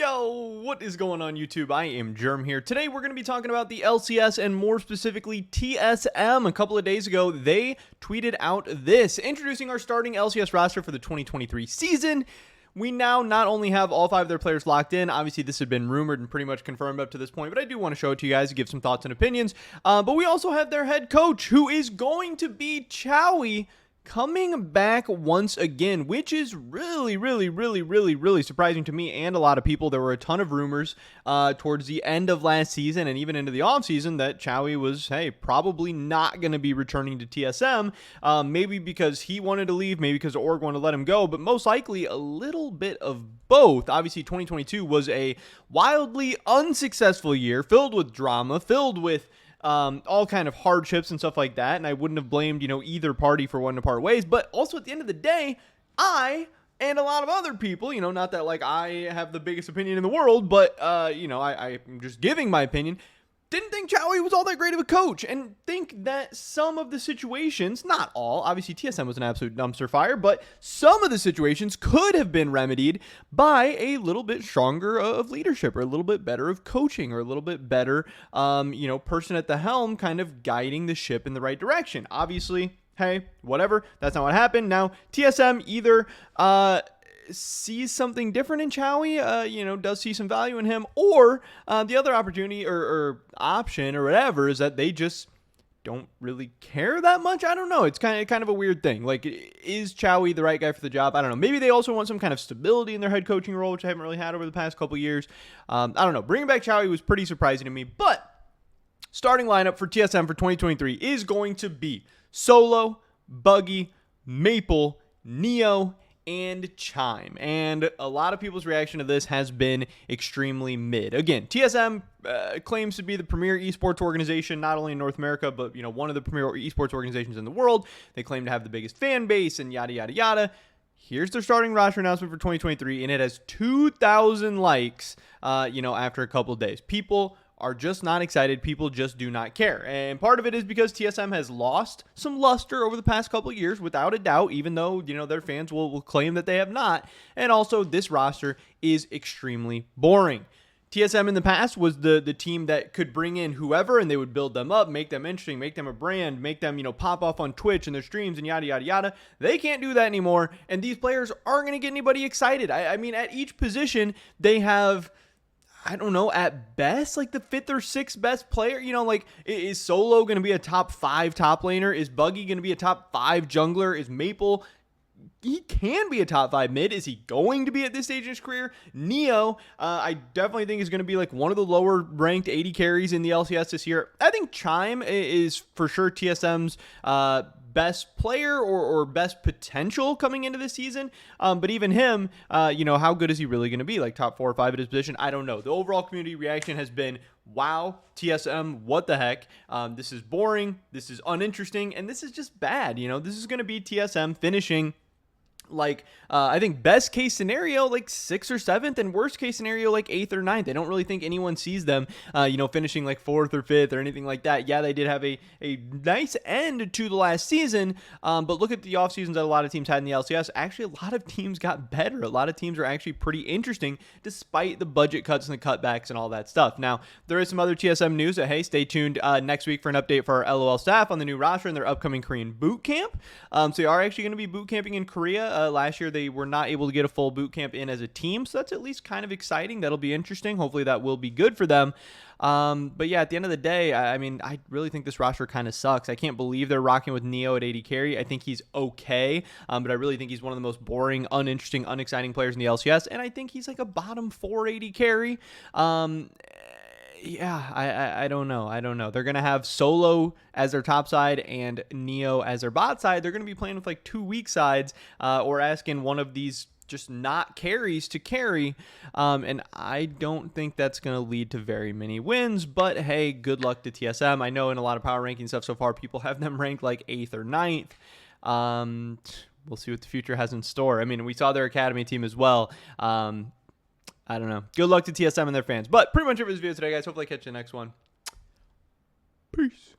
Yo, what is going on YouTube? I am Germ here. Today we're going to be talking about the LCS and more specifically TSM. A couple of days ago, they tweeted out this, introducing our starting LCS roster for the 2023 season. We now not only have all 5 of their players locked in, obviously this had been rumored and pretty much confirmed up to this point, but I do want to show it to you guys and give some thoughts and opinions. But we also have their head coach, who is going to be Chowie, coming back once again, which is really surprising to me and a lot of people. There were a ton of rumors towards the end of last season and even into the offseason that Chowie was, probably not going to be returning to TSM. Maybe because he wanted to leave, maybe because the org wanted to let him go, but most likely a little bit of both. Obviously, 2022 was a wildly unsuccessful year, filled with drama, filled with all kind of hardships and stuff like that, and I wouldn't have blamed, either party for wanting to part ways, but also at the end of the day, I and a lot of other people, not that like I have the biggest opinion in the world, but, I'm just giving my opinion, didn't think Chowie was all that great of a coach, and think that some of the situations, not all, obviously TSM was an absolute dumpster fire, but some of the situations could have been remedied by a little bit stronger of leadership, or a little bit better of coaching, or a little bit better, person at the helm kind of guiding the ship in the right direction. Obviously, hey, whatever, that's not what happened. Now, TSM either, sees something different in Chowie, does see some value in him, or the other opportunity or option or whatever is that they just don't really care that much. I don't know. It's kind of a weird thing. Like, is Chowie the right guy for the job? I don't know. Maybe they also want some kind of stability in their head coaching role, which I haven't really had over the past couple years. I don't know. Bringing back Chowie was pretty surprising to me, but starting lineup for TSM for 2023 is going to be Solo, Buggy, Maple, Neo, and Chime. And a lot of people's reaction to this has been extremely mid. Again, TSM claims to be the premier esports organization, not only in North America, but one of the premier esports organizations in the world. They claim to have the biggest fan base and yada yada yada. Here's their starting roster announcement for 2023, and it has 2,000 likes after a couple of days. People are just not excited. People just do not care. And part of it is because TSM has lost some luster over the past couple of years, without a doubt, even though, their fans will claim that they have not. And also, this roster is extremely boring. TSM in the past was the team that could bring in whoever and they would build them up, make them interesting, make them a brand, make them, pop off on Twitch and their streams and yada, yada, yada. They can't do that anymore. And these players aren't going to get anybody excited. I mean, at each position, they have, I don't know, at best, like the 5th or 6th best player. Is Solo going to be a top 5 top laner? Is Buggy going to be a top 5 jungler? Is Maple, he can be a top 5 mid. Is he going to be at this stage in his career? Neo, I definitely think is going to be like one of the lower ranked 80 carries in the LCS this year. I think Chime is for sure TSM's best player or best potential coming into the season. But even him, how good is he really going to be? Like top 4 or 5 at his position? I don't know. The overall community reaction has been, wow, TSM, what the heck? This is boring. This is uninteresting. And this is just bad. This is going to be TSM finishing I think best case scenario, 6th or 7th, and worst case scenario, 8th or 9th. I don't really think anyone sees them, finishing 4th or 5th or anything like that. Yeah, they did have a nice end to the last season, but look at the off seasons that a lot of teams had in the LCS. Actually, a lot of teams got better. A lot of teams are actually pretty interesting, despite the budget cuts and the cutbacks and all that stuff. Now, there is some other TSM news that, hey, stay tuned next week for an update for our LOL staff on the new roster and their upcoming Korean boot camp. So they are actually going to be boot camping in Korea. Last year, they were not able to get a full boot camp in as a team, so that's at least kind of exciting. That'll be interesting. Hopefully, that will be good for them. But yeah, at the end of the day, I really think this roster kind of sucks. I can't believe they're rocking with Neo at 80 carry. I think he's okay, but I really think he's one of the most boring, uninteresting, unexciting players in the LCS, and I think he's like a bottom 480 carry. Yeah, I don't know. They're going to have Solo as their top side and Neo as their bot side. They're going to be playing with 2 weak sides or asking one of these just not carries to carry. And I don't think that's going to lead to very many wins. But hey, good luck to TSM. I know in a lot of power ranking stuff so far, people have them ranked 8th or 9th. We'll see what the future has in store. I mean, we saw their academy team as well. I don't know. Good luck to TSM and their fans. But pretty much it for this video today, guys. Hopefully I catch you in the next one. Peace.